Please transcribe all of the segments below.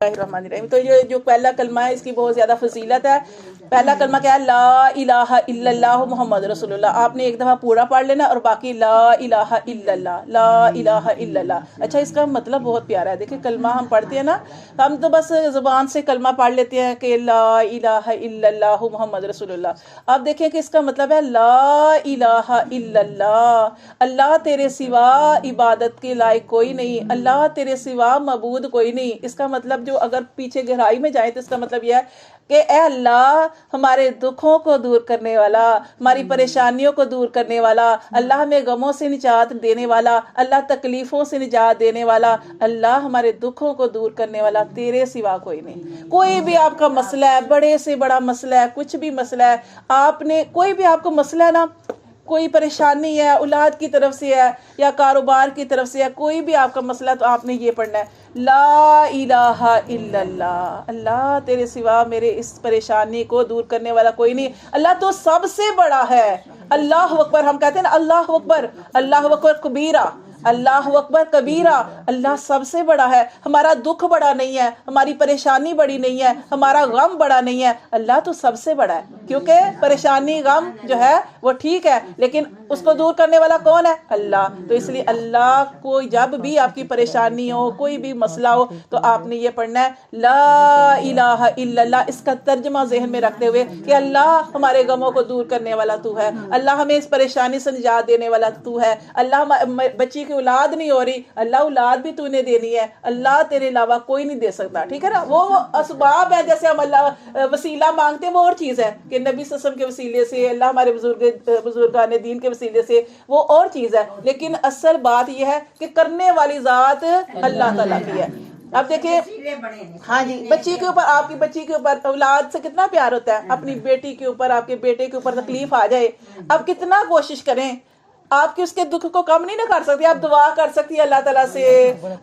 الرحمن الرحیم۔ تو یہ جو پہلا کلمہ ہے اس کی بہت زیادہ فضیلت ہے۔ پہلا کلمہ کیا ہے؟ لا الہ الا اللہ محمد رسول اللہ۔ آپ نے ایک دفعہ پورا پڑھ لینا اور باقی لا الہ الا اللہ، لا الہ الا اللہ۔ اچھا، اس کا مطلب بہت پیارا ہے۔ دیکھیں کلمہ ہم پڑھتے ہیں نا، ہم تو بس زبان سے کلمہ پڑھ لیتے ہیں کہ لا الہ الا اللہ محمد رسول اللہ۔ آپ دیکھیں کہ اس کا مطلب ہے لا الہ الا اللہ، اللہ تیرے سوا عبادت کے لائق کوئی نہیں، اللہ تیرے سوا معبود کوئی نہیں۔ اس کا مطلب جو اگر پیچھے گہرائی میں جائیں تو اس کا مطلب یہ ہے کہ اے اللہ ہمارے دکھوں کو دور کرنے والا، ہماری پریشانیوں کو دور کرنے والا، اللہ ہمیں غموں سے نجات دینے والا، اللہ تکلیفوں سے نجات دینے والا، اللہ ہمارے دکھوں کو دور کرنے والا، تیرے سوا کوئی نہیں۔ کوئی بھی آپ کا مسئلہ ہے، بڑے سے بڑا مسئلہ ہے، کچھ بھی مسئلہ ہے، آپ نے کوئی بھی آپ کو مسئلہ ہے نا، کوئی پریشانی ہے، اولاد کی طرف سے ہے یا کاروبار کی طرف سے ہے، کوئی بھی آپ کا مسئلہ، تو آپ نے یہ پڑھنا ہے لا الہ الا اللہ، اللہ تیرے سوا میرے اس پریشانی کو دور کرنے والا کوئی نہیں، اللہ تو سب سے بڑا ہے۔ اللہ اکبر، ہم کہتے ہیں نا اللہ اکبر، اللہ اکبر کبیرہ، اللہ اکبر کبیرہ، اللہ سب سے بڑا ہے۔ ہمارا دکھ بڑا نہیں ہے، ہماری پریشانی بڑی نہیں ہے، ہمارا غم بڑا نہیں ہے، اللہ تو سب سے بڑا ہے۔ کیونکہ پریشانی غم جو ہے وہ ٹھیک ہے، لیکن اس کو دور کرنے والا کون ہے؟ اللہ۔ تو اس لیے اللہ کو جب بھی آپ کی پریشانی ہو، کوئی بھی مسئلہ ہو، تو آپ نے یہ پڑھنا ہے لا الہ الا اللہ۔ اس کا ترجمہ ذہن میں رکھتے ہوئے کہ اللہ ہمارے غموں کو دور کرنے والا تو ہے، اللہ ہمیں اس پریشانی سے نجات دینے والا تو ہے، اللہ بچی کی اولاد نہیں ہو رہی، اللہ اولاد بھی تو نے دینی ہے، اللہ تیرے علاوہ کوئی نہیں دے سکتا، ٹھیک ہے نا۔ وہ اسباب ہے، جیسے ہم اللہ وسیلہ مانگتے ہیں، وہ اور چیز ہے کہ نبی صلی اللہ علیہ وسلم کے وسیلے سے، اللہ ہمارے بزرگان دین کے وسیلے سے، وہ اور چیز ہے، لیکن اصل بات یہ ہے کہ کرنے والی ذات اللہ تعالیٰ کی ہے۔ اب دیکھیں، ہاں جی، بچی کے اوپر، آپ کی بچی کے اوپر، اولاد سے کتنا پیار ہوتا ہے، اپنی بیٹی کے اوپر، آپ کے بیٹے کے اوپر تکلیف آ جائے، اب کتنا کوشش کریں، آپ کی اس کے دکھ کو کم نہیں نہ کر سکتی، آپ دعا کر سکتی ہیں اللہ تعالیٰ سے،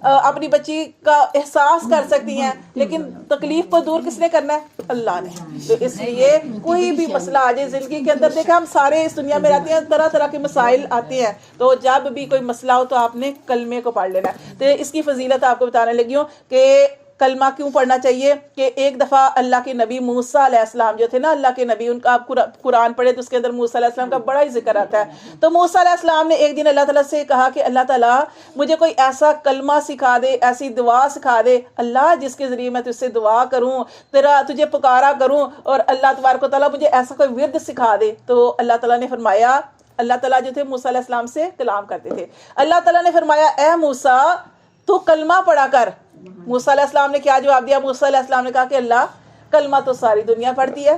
اپنی بچی کا احساس کر سکتی ہیں، لیکن تکلیف کو دور کس نے کرنا ہے؟ اللہ نے۔ تو اس لیے کوئی بھی مسئلہ آ جائے زندگی کے اندر، دیکھیں ہم سارے اس دنیا میں رہتے ہیں، طرح طرح کے مسائل آتے ہیں، تو جب بھی کوئی مسئلہ ہو تو آپ نے کلمے کو پڑھ لینا ہے۔ تو اس کی فضیلت آپ کو بتانے لگی ہوں کہ کلمہ کیوں پڑھنا چاہیے، کہ ایک دفعہ اللہ کے نبی موسیٰ علیہ السلام جو تھے نا، اللہ کے نبی، ان کا آپ قرآن پڑھے تو اس کے اندر موسیٰ علیہ السلام کا بڑا ہی ذکر آتا ہے۔ تو موسیٰ علیہ السلام نے ایک دن اللہ تعالیٰ سے کہا کہ اللہ تعالیٰ مجھے کوئی ایسا کلمہ سکھا دے، ایسی دعا سکھا دے اللہ جس کے ذریعے میں تجھ سے دعا کروں، تجھے پکارا کروں، اور اللہ تبارک و تعالیٰ مجھے ایسا کوئی ورد سکھا دے۔ تو اللہ تعالیٰ نے فرمایا، اللہ تعالیٰ جو تھے موسیٰ علیہ السلام سے کلام کرتے تھے، اللہ تعالیٰ نے فرمایا اے موسیٰ تو کلمہ پڑھا کر۔ موسیٰ علیہ السلام نے کیا جواب دیا؟ موسیٰ علیہ السلام نے کہا کہ اللہ کلمہ تو ساری دنیا پڑھتی ہے،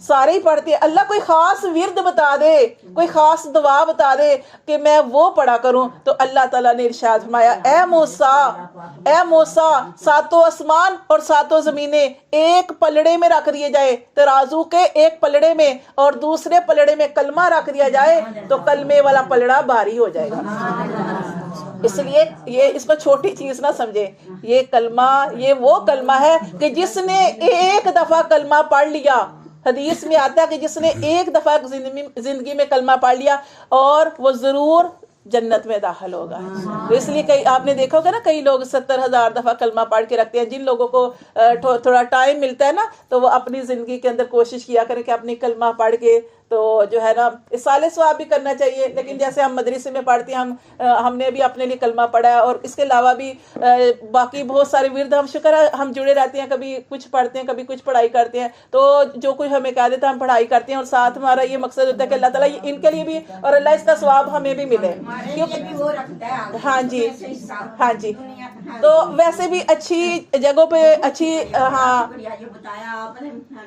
سارے ہی پڑھتے ہیں، اللہ کوئی خاص ورد بتا دے، کوئی خاص دعا بتا دے کہ میں وہ پڑھا کروں۔ تو اللہ تعالیٰ نے ارشاد فرمایا اے موسیٰ ساتوں آسمان اور ساتوں زمینیں ایک پلڑے میں رکھ دیے جائے، ترازو کے ایک پلڑے میں، اور دوسرے پلڑے میں کلمہ رکھ دیا جائے تو کلمے والا پلڑا بھاری ہو جائے گا۔ اس لیے یہ اس کو چھوٹی چیز نہ سمجھے، یہ کلمہ، یہ وہ کلمہ ہے کہ جس نے ایک دفعہ کلمہ پڑھ لیا، حدیث میں آتا ہے کہ جس نے ایک دفعہ زندگی میں کلمہ پڑھ لیا اور وہ ضرور جنت میں داخل ہوگا۔ تو اس لیے آپ نے دیکھا ہوگا نا، کئی لوگ 70,000 دفعہ کلمہ پڑھ کے رکھتے ہیں۔ جن لوگوں کو تھوڑا ٹائم ملتا ہے نا، تو وہ اپنی زندگی کے اندر کوشش کیا کریں کہ اپنی کلمہ پڑھ کے تو جو ہے نا اصالہ ثواب بھی کرنا چاہیے۔ لیکن جیسے ہم مدرسے میں پڑھتے ہیں، ہم نے بھی اپنے لیے کلمہ پڑھا ہے، اور اس کے علاوہ بھی باقی بہت سارے ورد، ہم شکر ہے ہم جڑے رہتے ہیں، کبھی کچھ پڑھتے ہیں، کبھی کچھ پڑھائی کرتے ہیں، تو جو کوئی ہمیں کہہ دیتا ہے ہم پڑھائی کرتے ہیں، اور ساتھ ہمارا یہ مقصد ہوتا ہے کہ اللہ تعالیٰ ان کے لیے بھی اور اللہ اس کا ثواب ہمیں بھی ملے۔ ہاں جی، ہاں جی، تو ویسے بھی اچھی جگہوں پہ، اچھی، ہاں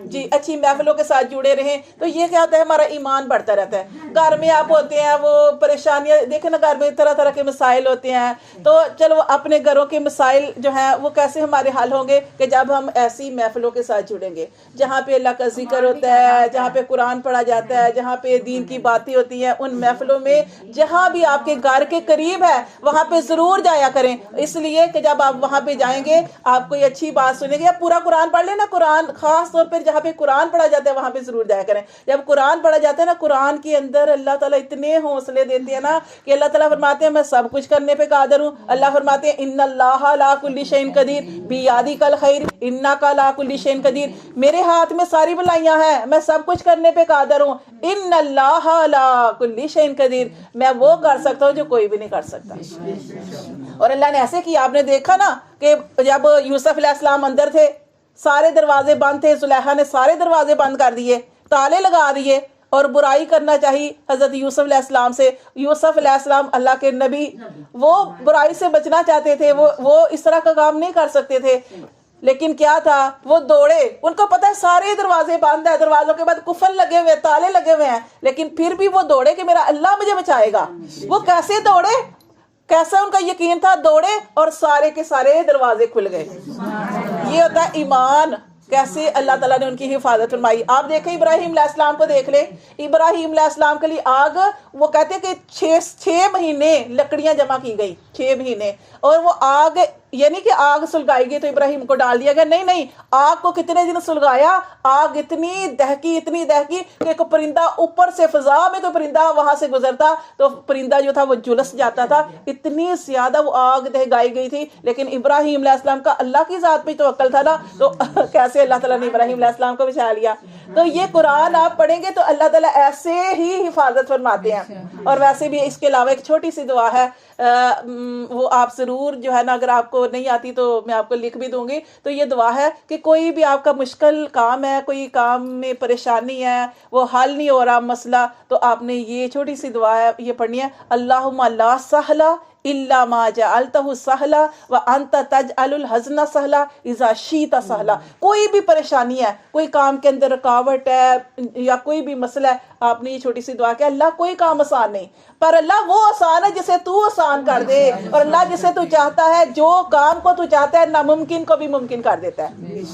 جی، اچھی محفلوں کے ساتھ جڑے رہیں، تو یہ کیا ہوتا ہے، ہمارا ایمان بڑھتا رہتا ہے۔ گھر میں آپ ہوتے ہیں، وہ پریشانیاں دیکھیں نا، گھر میں طرح طرح کے مسائل ہوتے ہیں، تو چلو اپنے گھروں کے مسائل جو ہیں وہ کیسے ہمارے حل ہوں گے، کہ جب ہم ایسی محفلوں کے ساتھ جڑیں گے جہاں پہ اللہ کا ذکر ہوتا ہے، جہاں پہ قرآن پڑھا جاتا ہے، جہاں پہ دین کی باتیں ہوتی ہیں، ان محفلوں میں جہاں بھی آپ کے گھر کے قریب ہے وہاں پہ ضرور جایا کریں۔ اس لیے لیے کہ جب آپ وہاں پہ جائیں گے آپ کوئی اچھی بات سنیں گے. یا پورا قرآن پڑھ لیں نا, قرآن خاص طور پر جہاں پہ قرآن پڑھا جاتا ہے وہاں پہ ضرور جایا کریں. جب قرآن پڑھا جاتا ہے نا, قرآن کے اندر اللہ تعالیٰ اتنے حوصلے دیتے ہیں نا کہ اللہ تعالیٰ فرماتے ہیں میں سب کچھ کرنے پہ قادر ہوں. اللہ فرماتے ہیں ان اللہ علی کل شیء قدیر بیدک الخیر انک علی کل شیء قدیر, میرے ہاتھ میں ساری بھلائیاں ہیں, میں سب کچھ کرنے پہ قادر ہوں. ان اللہ علی کل شیء قدیر, میں وہ کر سکتا ہوں جو کوئی بھی نہیں کر سکتا. اور اللہ نے ایسے کیا, آپ نے دیکھا نا کہ جب یوسف علیہ السلام اندر تھے سارے دروازے بند تھے, زلیخا نے سارے دروازے بند کر دیے, تالے لگا دیے اور برائی کرنا چاہیے حضرت یوسف علیہ السلام سے. یوسف علیہ السلام اللہ کے نبی, وہ برائی سے بچنا چاہتے تھے, وہ اس طرح کا کام نہیں کر سکتے تھے. لیکن کیا تھا, وہ دوڑے, ان کو پتہ ہے سارے دروازے بند ہیں, دروازوں کے بعد قفل لگے ہوئے, تالے لگے ہوئے ہیں, لیکن پھر بھی وہ دوڑے کہ میرا اللہ مجھے بچائے گا. وہ کیسے دوڑے, کیسا ان کا یقین تھا, دوڑے اور سارے کے سارے دروازے کھل گئے. یہ ہوتا ہے ایمان, کیسے اللہ تعالیٰ نے ان کی حفاظت فرمائی. آپ دیکھیں ابراہیم علیہ السلام کو دیکھ لیں, ابراہیم علیہ السلام کے لیے آگ, وہ کہتے ہیں کہ 6 مہینے لکڑیاں جمع کی گئی, 6 مہینے, اور وہ آگ یعنی کہ آگ سلگائی گئی تو ابراہیم کو ڈال دیا گیا, نہیں, آگ کو کتنے دن سلگایا, آگ اتنی دہکی کہ ایک پرندہ اوپر سے فضا میں کوئی پرندہ وہاں سے گزرتا تو پرندہ جو تھا وہ جلس جاتا تھا, اتنی زیادہ وہ آگ دہگائی گئی تھی. لیکن ابراہیم علیہ السلام کا اللہ کی ذات پہ توکل تھا نا, تو کیسے اللہ تعالیٰ نے ابراہیم علیہ السلام کو بچا لیا. تو یہ قرآن آپ پڑھیں گے تو اللہ تعالیٰ ایسے ہی حفاظت فرماتے ہیں. اور ویسے بھی اس کے علاوہ ایک چھوٹی سی دعا ہے, وہ آپ ضرور جو ہے نا, اگر آپ کو نہیں آتی تو میں آپ کو لکھ بھی دوں گی. تو یہ دعا ہے کہ کوئی بھی آپ کا مشکل کام ہے, کوئی کام میں پریشانی ہے, وہ حل نہیں ہو رہا مسئلہ, تو آپ نے یہ چھوٹی سی دعا ہے, یہ پڑھنی ہے, اللہم لا سہلا الا ما جعلتہ سہلا وانت تجعل الحزن سہلا اذا شئت سہلا. کوئی بھی پریشانی ہے, کوئی کام کے اندر رکاوٹ ہے یا کوئی بھی مسئلہ ہے, آپ نے یہ چھوٹی سی دعا کہ اللہ کوئی کام آسان نہیں, پر اللہ وہ آسان ہے جسے تو آسان کر دے, اور اللہ جسے تو چاہتا ہے, جو کام کو تو چاہتا ہے ناممکن کو بھی ممکن کر دیتا ہے.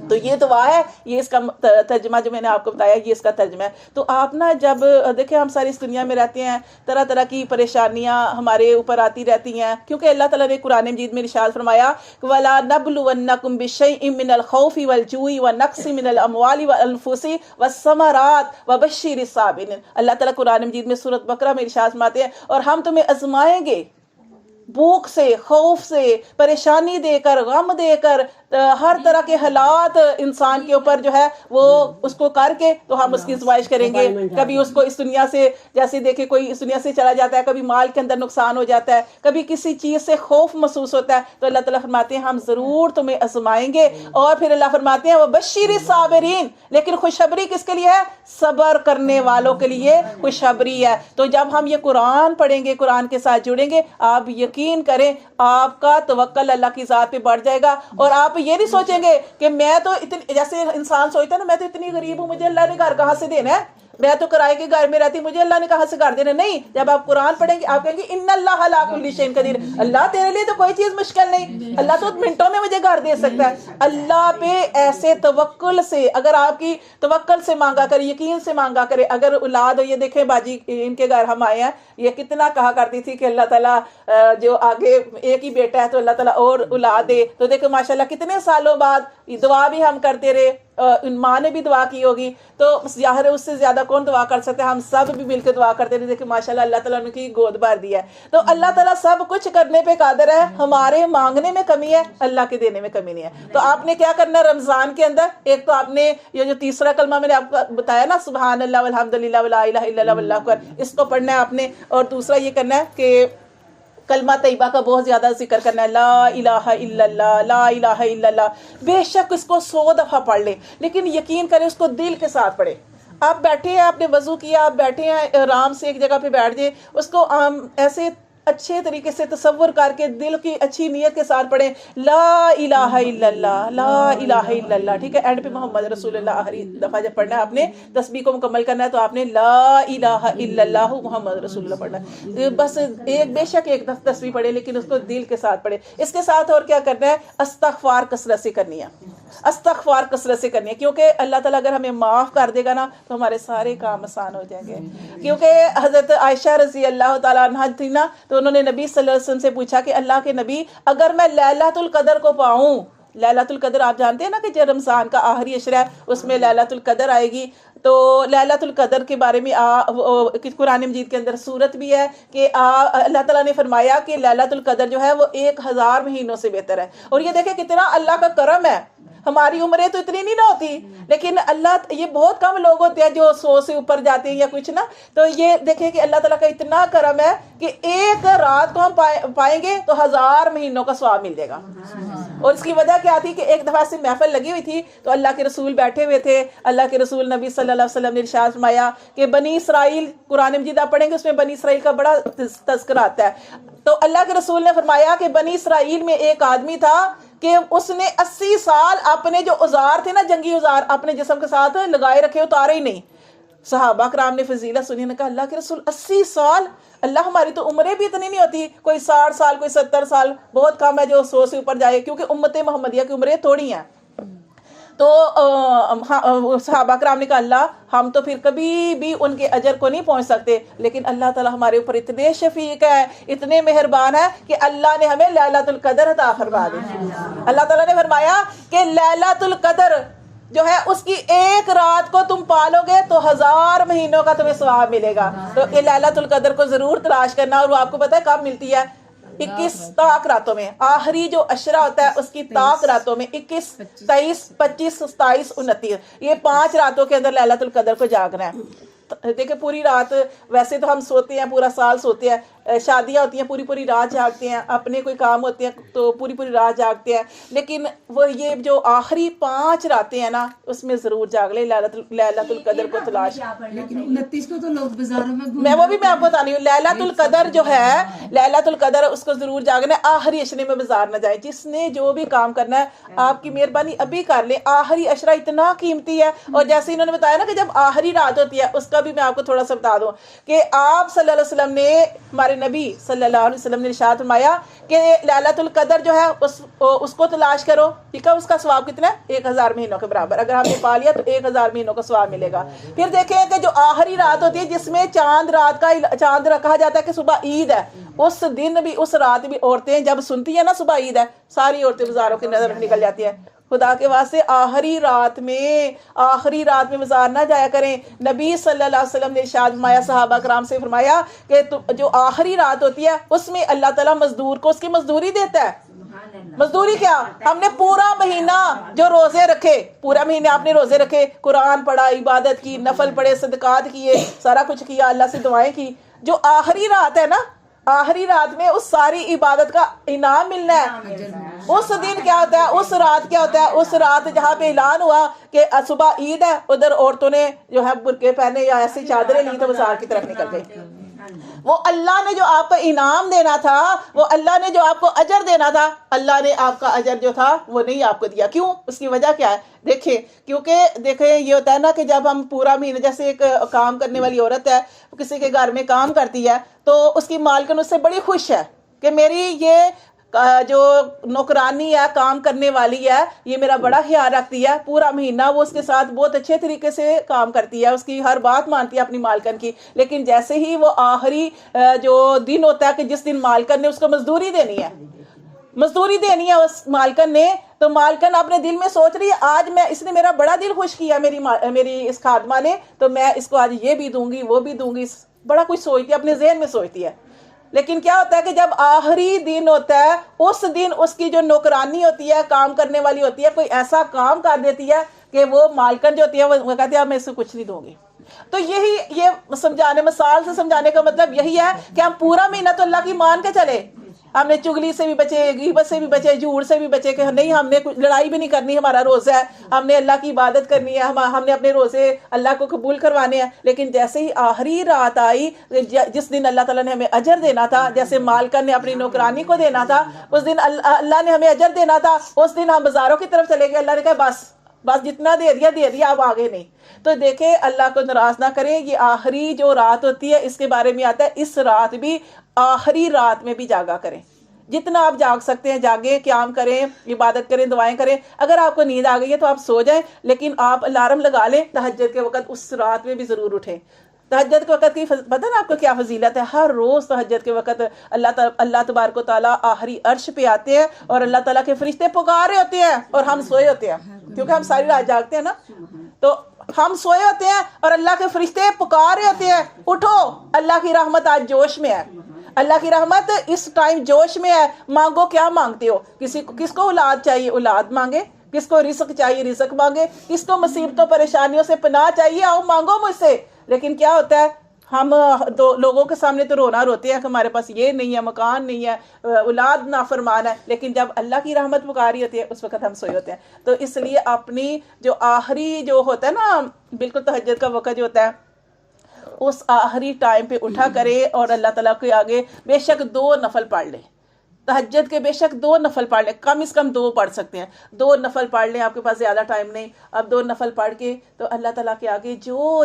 تو یہ دعا ہے, یہ اس کا ترجمہ جو میں نے آپ کو بتایا یہ اس کا ترجمہ ہے. تو آپ نا جب دیکھیں ہم ساری اس دنیا میں رہتے ہیں, طرح طرح کی پریشانیاں ہمارے اوپر آتی رہتی ہیں, کیونکہ اللہ تعالیٰ نے قرآن مجید میں ارشاد فرمایا وَلَا نَبْلُوَنَّكُمْ بِشَيْءٍ مِّنَ الْخَوْفِ وَالْجُوعِ وَالنَّقْصِ مِّنَ الْأَمْوَالِ وَالْأَنفُسِ وَالثَّمَرَاتِ وَبَشِّرِ الصَّابِرِينَ. اللہ تعالیٰ قرآن مجید میں سورۃ بقرہ میں ارشاد فرماتے ہیں اور ہم تمہیں آزمائیں گے بھوک سے, خوف سے, پریشانی دے کر, غم دے کر, ہر طرح کے حالات انسان کے اوپر جو ہے وہ اس کو کر کے تو ہم اس کی آزمائش کریں گے. کبھی اس کو اس دنیا سے, جیسے دیکھیں کوئی اس دنیا سے چلا جاتا ہے, کبھی مال کے اندر نقصان ہو جاتا ہے, کبھی کسی چیز سے خوف محسوس ہوتا ہے, تو اللہ تعالیٰ فرماتے ہیں ہم ضرور تمہیں آزمائیں گے. اور پھر اللہ فرماتے ہیں وَبَشِّرِ الصَّابِرِينَ, لیکن خوشخبری کس کے لیے ہے, صبر کرنے والوں کے لیے خوشخبری ہے. تو جب ہم یہ قرآن پڑھیں گے, قرآن کے ساتھ جڑیں گے, آپ یقین کریں آپ کا توکل اللہ کی ذات پہ بڑھ جائے گا. اور آپ یہ نہیں سوچیں گے کہ میں تو اتنی, جیسے انسان سوچتا ہے نا میں تو اتنی غریب ہوں, مجھے اللہ نے گھر کہاں سے دینا ہے, میں تو کرائے کے گھر میں رہتی, مجھے اللہ نے کہاں سے گھر دینا. نہیں, جب آپ قرآن پڑھیں گے آپ کہیں گے ان اللہ علی کل شیء قدیر, اللہ تیرے لیے تو کوئی چیز مشکل نہیں, اللہ تو منٹوں میں مجھے گھر دے سکتا ہے. اللہ پہ ایسے توکل سے, اگر آپ کی توکل سے مانگا کرے, یقین سے مانگا کرے. اگر اولاد ہو, یہ دیکھیں باجی ان کے گھر ہم آئے ہیں, یہ کتنا کہا کرتی تھی کہ اللہ تعالیٰ جو آگے ایک ہی بیٹا ہے تو اللہ تعالیٰ اور اولاد دے. تو دیکھو ماشاءاللہ کتنے سالوں بعد دعا بھی ہم کرتے رہے, ماں نے بھی دعا کی ہوگی, تو ظاہر ہے اس سے زیادہ کون دعا کر سکتے ہیں, ہم سب بھی مل کے دعا کرتے رہے. دیکھیں ماشاءاللہ اللہ تعالیٰ نے کی گود بھر دیا ہے. تو اللہ تعالیٰ سب کچھ کرنے پہ قادر ہے, ہمارے مانگنے میں کمی ہے, اللہ کے دینے میں کمی نہیں ہے. تو آپ نے کیا کرنا ہے رمضان کے اندر, ایک تو آپ نے یہ جو تیسرا کلمہ میں نے آپ کو بتایا نا سبحان اللہ والحمدللہ ولا الہ الا اللہ واللہ اکبر, اس کو پڑھنا ہے آپ نے. اور دوسرا یہ کرنا ہے کہ کلمہ طیبہ کا بہت زیادہ ذکر کرنا ہے, لا الہ الا اللہ, لا الہ الا اللہ. بے شک اس کو 100 دفعہ پڑھ لیں, لیکن یقین کریں اس کو دل کے ساتھ پڑھیں. آپ بیٹھے ہیں, آپ نے وضو کیا, آپ بیٹھے ہیں آرام سے ایک جگہ پہ بیٹھ جائیں, اس کو ایسے اچھے طریقے سے تصور کر کے دل کی اچھی نیت کے ساتھ پڑھیں لا الہ الا اللہ, لا الہ الا اللہ. ٹھیک ہے, اینڈ پہ محمد رسول اللہ آخری دفعہ جب پڑھنا ہے آپ نے تسبیح کو مکمل کرنا ہے تو آپ نے لا الہ الا اللہ محمد رسول اللہ پڑھنا ہے. بس ایک بے شک ایک تسبیح پڑھے لیکن اس کو دل کے ساتھ پڑھے. اس کے ساتھ اور کیا کرنا ہے, استغفار کثرت سے کرنی ہے. استغفار کثرت سے کرنی ہے، کیونکہ اللہ تعالیٰ اگر ہمیں معاف کر دے گا نا تو ہمارے سارے کام آسان ہو جائیں گے. کیونکہ حضرت عائشہ رضی اللہ تعالیٰ عنہ تھی نا، تو انہوں نے نبی صلی اللہ علیہ وسلم سے پوچھا کہ اللہ کے نبی اگر میں لیلۃ القدر کو پاؤں، لیلۃ القدر آپ جانتے ہیں نا کہ جو رمضان کا آخری عشرہ ہے اس میں لیلۃ القدر آئے گی. تو لیلۃ القدر کے بارے میں قرآن مجید کے اندر صورت بھی ہے کہ اللہ تعالیٰ نے فرمایا کہ لیلۃ القدر جو ہے وہ 1000 مہینوں سے بہتر ہے. اور یہ دیکھیں کتنا اللہ کا کرم ہے، ہماری عمریں تو اتنی نہیں نہ ہوتی، لیکن اللہ، یہ بہت کم لوگ ہوتے ہیں جو 100 سے اوپر جاتے ہیں یا کچھ نا. تو یہ دیکھیں کہ اللہ تعالیٰ کا اتنا کرم ہے کہ ایک رات کو ہم پائیں گے تو 1000 مہینوں کا ثواب مل جائے گا. اور اس کی وجہ کیا تھی کہ ایک دفعہ سے محفل لگی ہوئی تھی تو اللہ کے رسول بیٹھے ہوئے تھے. اللہ کے رسول نبی صلی اللہ علیہ وسلم نے ارشاد فرمایا کہ بنی اسرائیل، قرآن مجید آپ پڑھیں گے اس میں بنی اسرائیل کا بڑا تذکرہ آتا ہے. تو اللہ کے رسول نے فرمایا کہ بنی اسرائیل میں ایک آدمی تھا کہ اس نے 80 سال اپنے جو اوزار تھے نا، جنگی اوزار، اپنے جسم کے ساتھ لگائے رکھے، اتارے ہی نہیں. صحابہ کرام نے فضیلت سنی، نے کہا اللہ کے رسول 80 سال، اللہ ہماری تو عمریں بھی اتنی نہیں ہوتی، کوئی 60 سال کوئی 70 سال، بہت کم ہے جو 100 سے اوپر جائے، کیونکہ امت محمدیہ کی عمریں تھوڑی ہیں. تو صحابہ کرام نے کہا اللہ ہم تو پھر کبھی بھی ان کے اجر کو نہیں پہنچ سکتے، لیکن اللہ تعالیٰ ہمارے اوپر اتنے شفیق ہے، اتنے مہربان ہے کہ اللہ نے ہمیں لیلۃ القدر عطا فرما دی. اللہ تعالیٰ نے فرمایا کہ لیلۃ القدر جو ہے اس کی ایک رات کو تم پالو گے تو 1000 مہینوں کا تمہیں ثواب ملے گا. تو یہ لیلۃ القدر کو ضرور تلاش کرنا. اور وہ آپ کو پتہ ہے کب ملتی ہے؟ 21 طاق راتوں میں. آخری جو عشرہ ہوتا ہے اس کی طاق راتوں میں 21 23 25 27 29، یہ 5 راتوں کے اندر لیلۃ القدر کو جاگنا ہے. دیکھیں پوری رات، ویسے تو ہم سوتے ہیں پورا سال سوتے ہیں، شادیاں ہوتی ہیں پوری رات جاگتے ہیں، اپنے کوئی کام ہوتے ہیں تو پوری رات جاگتے ہیں، لیکن وہ یہ جو آخری 5 راتیں ہیں نا اس میں ضرور جاگ لے، لیلۃ القدر کو تلاش. لیکن 29 کو تو لوگ بازاروں میں میں وہ بھی میں آپ کو بتا رہی ہوں، لیلۃ القدر جو ہے، لیلۃ القدر اس کو ضرور جاگنا ہے. آخری عشرے میں بازار نہ جائیں. جس نے جو بھی کام کرنا ہے آپ کی مہربانی ابھی کر لیں. آخری عشرہ اتنا قیمتی ہے. اور جیسے انہوں نے بتایا نا کہ جب آخری رات ہوتی ہے، اس کا بھی میں آپ کو تھوڑا سا بتا دوں کہ آپ صلی اللہ علیہ وسلم نے، ہمارے نبی صلی اللہ علیہ وسلم نے ارشاد فرمایا کہ لیلۃ القدر جو ہے اس کو تلاش کرو. ٹھیک ہے، اس کا ثواب کتنا ہے؟ 1000 مہینوں کے برابر. اگر ہم نے پا لیا تو 1000 مہینوں کا ثواب ملے گا. پھر دیکھیں کہ جو آخری رات ہوتی ہے جس میں چاند کہا جاتا ہے کہ صبح عید ہے، اس دن بھی، اس رات بھی عورتیں جب سنتی ہیں نا صبح عید ہے، ساری عورتیں بازاروں کی نظر نکل جاتی ہیں. خدا کے واسطے آخری رات میں بازار نہ جایا کریں. نبی صلی اللہ علیہ وسلم نے ارشاد فرمایا، صحابہ کرام سے فرمایا کہ جو آخری رات ہوتی ہے اس میں اللہ تعالیٰ مزدور کو اس کی مزدوری دیتا ہے. مزدوری کیا؟ ہم نے پورا مہینہ جو روزے رکھے، پورا مہینہ آپ نے روزے رکھے، قرآن پڑھا، عبادت کی، نفل پڑھے، صدقات کیے، سارا کچھ کیا، اللہ سے دعائیں کی. جو آخری رات ہے نا، آخری رات میں اس ساری عبادت کا انعام ملنا ہے. اس دن کیا ہوتا ہے، اس رات کیا ہوتا ہے، اس رات جہاں پہ اعلان ہوا کہ صبح عید ہے، ادھر عورتوں نے جو ہے برقعے پہنے یا ایسی چادریں لی تو بازار کی طرف نکل گئی. وہ اللہ نے جو آپ کو انعام دینا تھا، وہ اللہ نے جو آپ کو اجر دینا تھا، اللہ نے آپ کا اجر جو تھا وہ نہیں آپ کو دیا. کیوں؟ اس کی وجہ کیا ہے؟ دیکھیں یہ ہوتا ہے نا کہ جب ہم پورا مہینہ، جیسے ایک کام کرنے والی عورت ہے، کسی کے گھر میں کام کرتی ہے تو اس کی مالکن اس سے بڑی خوش ہے کہ میری یہ جو نوکرانی ہے، کام کرنے والی ہے، یہ میرا بڑا خیال رکھتی ہے. پورا مہینہ وہ اس کے ساتھ بہت اچھے طریقے سے کام کرتی ہے، اس کی ہر بات مانتی ہے اپنی مالکن کی. لیکن جیسے ہی وہ آخری جو دن ہوتا ہے کہ جس دن مالکن نے اس کو مزدوری دینی ہے اس مالکن نے، تو مالکن اپنے دل میں سوچ رہی ہے آج اس نے میرا بڑا دل خوش کیا، میری اس خادمہ نے، تو میں اس کو آج یہ بھی دوں گی، وہ بھی دوں گی. بڑا کچھ سوچتی ہے، اپنے ذہن میں سوچتی ہے. لیکن کیا ہوتا ہے کہ جب آخری دن ہوتا ہے اس دن اس کی جو نوکرانی ہوتی ہے، کام کرنے والی ہوتی ہے، کوئی ایسا کام کر دیتی ہے کہ وہ مالکن جو ہوتی ہے وہ کہتی ہے میں اس سے کچھ نہیں دوں گی. تو یہ مثال سے سمجھانے کا مطلب یہی ہے کہ ہم پورا مہینہ تو اللہ کی مان کے چلے. ہم نے چگلی سے بھی بچے، غیبت سے بھی بچے، جھوٹ سے بھی بچے کہ نہیں ہم نے لڑائی بھی نہیں کرنی، ہمارا روزہ ہے، ہم نے اللہ کی عبادت کرنی ہے، ہم نے اپنے روزے اللہ کو قبول کروانے ہیں. لیکن جیسے ہی آخری رات آئی جس دن اللہ تعالیٰ نے ہمیں اجر دینا تھا، جیسے مالکن نے اپنی نوکرانی کو دینا تھا، اس دن اللہ نے ہمیں اجر دینا تھا، اس دن ہم بازاروں کی طرف چلے گئے. اللہ نے کہا بس جتنا دے دیا اب آگے نہیں. تو دیکھیں اللہ کو ناراض نہ کریں. یہ آخری جو رات ہوتی ہے اس کے بارے میں آتا ہے اس رات بھی، آخری رات میں بھی جاگا کریں. جتنا آپ جاگ سکتے ہیں جاگیں، قیام کریں، عبادت کریں، دعائیں کریں. اگر آپ کو نیند آ گئی ہے تو آپ سو جائیں، لیکن آپ الارم لگا لیں تہجد کے وقت، اس رات میں بھی ضرور اٹھیں. تہجد کے وقت کی پتہ نا آپ کو کیا فضیلت ہے؟ ہر روز تہجد کے وقت اللہ تبارک و تعالیٰ آخری عرش پہ آتے ہیں اور اللہ تعالیٰ کے فرشتے پکار رہے ہوتے ہیں اور ہم سوئے ہوتے ہیں، کیونکہ ہم ساری رات جاگتے ہیں نا. تو ہم سوئے ہوتے ہیں اور اللہ کے فرشتے پکار رہے ہوتے ہیں، اٹھو، اللہ کی رحمت آج جوش میں ہے. اللہ کی رحمت اس ٹائم جوش میں ہے. مانگو، کیا مانگتے ہو؟ کس کو اولاد چاہیے اولاد مانگے، کس کو رزق چاہیے رزق مانگے، کس کو مصیبتوں پریشانیوں سے پناہ چاہیے، آؤ مانگو مجھ سے. لیکن کیا ہوتا ہے، ہم لوگوں کے سامنے تو روتے ہیں کہ ہمارے پاس یہ نہیں ہے، مکان نہیں ہے، اولاد نافرمان ہے، لیکن جب اللہ کی رحمت پکاری ہوتی ہے اس وقت ہم سوئے ہوتے ہیں. تو اس لیے اپنی جو آخری جو ہوتا ہے نا بالکل تہجد کا وقت جو ہوتا ہے، اس آخری ٹائم پہ اٹھا کرے اور اللہ تعالیٰ کے آگے بے شک 2 نفل پڑھ لے. تہجد کے بے شک 2 نفل پڑھ لیں، کم از کم 2 پڑھ سکتے ہیں، 2 نفل پڑھ لیں. آپ کے پاس زیادہ ٹائم نہیں، اب 2 نفل پڑھ کے تو اللہ تعالیٰ کے آگے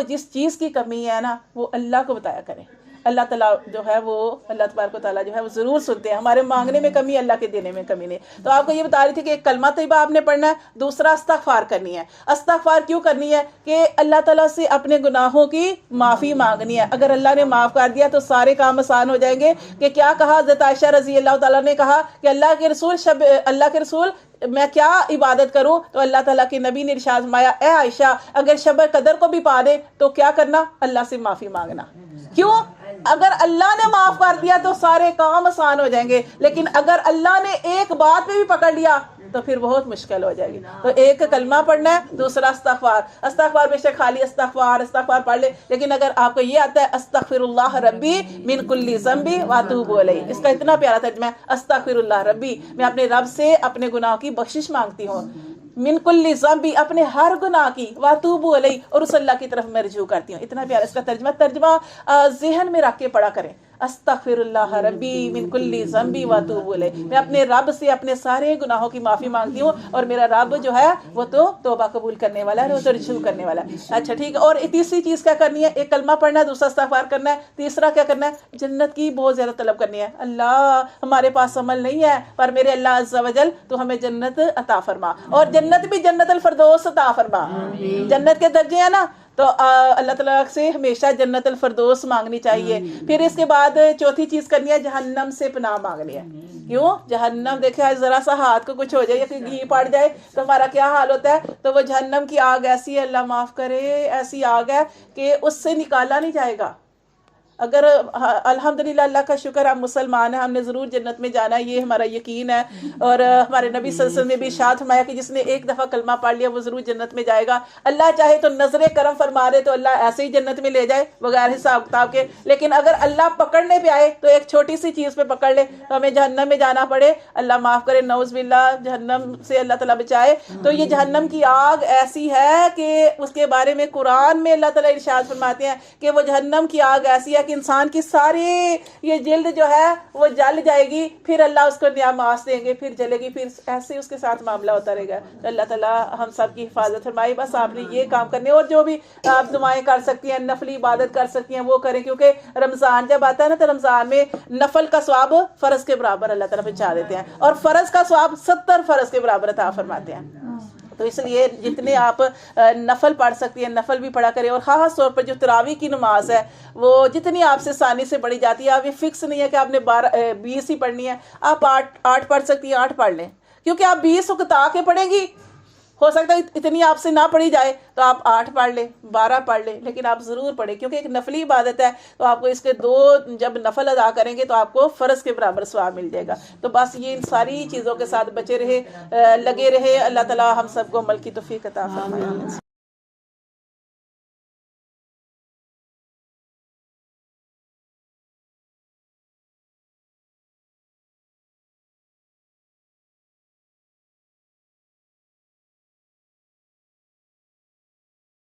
جس چیز کی کمی ہے نا وہ اللہ کو بتایا کریں. اللہ تعالیٰ جو ہے وہ اللہ تبارک و تعالیٰ جو ہے وہ ضرور سنتے ہیں. ہمارے مانگنے میں کمی، اللہ کے دینے میں کمی نہیں. تو آپ کو یہ بتا رہی تھی کہ ایک کلمہ طیبہ آپ نے پڑھنا ہے، دوسرا استغفار کرنی ہے. استغفار کیوں کرنی ہے؟ کہ اللہ تعالیٰ سے اپنے گناہوں کی معافی مانگنی ہے. اگر اللہ نے معاف کر دیا تو سارے کام آسان ہو جائیں گے. کہ کیا کہا حضرت عائشہ رضی اللہ تعالیٰ نے کہا کہ اللہ کے رسول میں کیا عبادت کروں؟ تو اللہ تعالیٰ کے نبی نے ارشاد فرمایا، اے عائشہ اگر شب قدر کو بھی پا دے تو کیا کرنا؟ اللہ سے معافی مانگنا. کیوں؟ اگر اللہ نے معاف کر دیا تو سارے کام آسان ہو جائیں گے، لیکن اگر اللہ نے ایک بات پہ بھی پکڑ لیا تو پھر بہت مشکل ہو جائے گی. تو ایک کلمہ پڑھنا ہے، دوسرا استغفار بے شک خالی استغفار پڑھ لے. لیکن اگر آپ کو یہ آتا ہے استغفر اللہ ربی من کل ذنب واتوب الیہ، اس کا اتنا پیارا ترجمہ ہے، استغفر اللہ ربی، میں اپنے رب سے اپنے گناہوں کی بخشش مانگتی ہوں، من کل ذنب، اپنے ہر گناہ کی، واتوب الیہ، اور اس اللہ کی طرف میں رجوع کرتی ہوں. اتنا پیارا اس کا ترجمہ ذہن میں رکھ کے پڑھا کریں. استغفر اللہ ربی من کل ذنب واتوب الیہ، میں اپنے رب سے اپنے سارے گناہوں کی معافی مانگتی ہوں اور میرا رب جو ہے وہ تو توبہ قبول کرنے والا ہے، وہ تو رجوع کرنے والا ہے. اچھا ٹھیک ہے. اور تیسری چیز کیا کرنی ہے؟ ایک کلمہ پڑھنا ہے، دوسرا استغفار کرنا ہے، تیسرا کیا کرنا ہے؟ جنت کی بہت زیادہ طلب کرنی ہے. اللہ ہمارے پاس عمل نہیں ہے پر میرے اللہ عز و جل تو ہمیں جنت عطا فرما، اور جنت بھی جنت الفردوس عطا فرما. جنت کے درجے ہیں نا، تو اللہ تعالیٰ سے ہمیشہ جنت الفردوس مانگنی چاہیے. پھر اس کے بعد چوتھی چیز کرنی ہے، جہنم سے پناہ مانگنی ہے. کیوں؟ جہنم دیکھیں ذرا سا ہاتھ کو کچھ ہو جائے یا کوئی گھی پڑ جائے تو ہمارا کیا حال ہوتا ہے. تو وہ جہنم کی آگ ایسی ہے، اللہ معاف کرے، ایسی آگ ہے کہ اس سے نکالا نہیں جائے گا. اگر الحمدللہ اللہ کا شکر ہم مسلمان ہیں، ہم نے ضرور جنت میں جانا ہے، یہ ہمارا یقین ہے. اور ہمارے نبی صلی اللہ علیہ وسلم نے بھی ارشاد فرمایا کہ جس نے ایک دفعہ کلمہ پڑھ لیا وہ ضرور جنت میں جائے گا. اللہ چاہے تو نظر کرم فرما دے تو اللہ ایسے ہی جنت میں لے جائے بغیر حساب کتاب کے. لیکن اگر اللہ پکڑنے پہ آئے تو ایک چھوٹی سی چیز پہ پکڑ لے تو ہمیں جہنم میں جانا پڑے. اللہ معاف کرے، نعوذ باللہ، جہنم سے اللہ تعالیٰ بچائے. تو یہ جہنم کی آگ ایسی ہے کہ اس کے بارے میں قرآن میں اللہ تعالیٰ ارشاد فرماتے ہیں کہ وہ جہنم کی آگ ایسی ہے کہ انسان کی ساری یہ جلد جو ہے وہ جل جائے گی، پھر اللہ اس کو نیا ماس دیں گے، پھر جلے گی، پھر ایسے اس کے ساتھ معاملہ ہوتا رہے گا. اللہ تعالیٰ ہم سب کی حفاظت فرمائے. بس آپ نے یہ کام کرنے، اور جو بھی آپ دعائیں کر سکتی ہیں، نفلی عبادت کر سکتی ہیں وہ کریں، کیونکہ رمضان جب آتا ہے نا تو رمضان میں نفل کا ثواب فرض کے برابر اللہ تعالیٰ پہنچا دیتے ہیں، اور فرض کا ثواب 70 فرض کے برابر عطا فرماتے ہیں. تو اس لیے جتنے آپ نفل پڑھ سکتی ہیں نفل بھی پڑھا کریں. اور خاص طور پر جو تراویح کی نماز ہے وہ جتنی آپ سے آسانی سے پڑھی جاتی ہے، آپ یہ فکس نہیں ہے کہ آپ نے 20 ہی پڑھنی ہے. آپ 8 پڑھ سکتی ہیں، 8 پڑھ لیں، کیونکہ آپ 20 اکتا کے پڑھیں گی، ہو سکتا ہے اتنی آپ سے نہ پڑھی جائے تو آپ 8 پڑھ لیں، 12 پڑھ لیں، لیکن آپ ضرور پڑھیں، کیونکہ ایک نفلی عبادت ہے. تو آپ کو اس کے 2 جب نفل ادا کریں گے تو آپ کو فرض کے برابر ثواب مل جائے گا. تو بس یہ ان ساری چیزوں کے ساتھ بچے رہے، لگے رہے. اللہ تعالیٰ ہم سب کو عمل کی توفیق عطا فرمائے.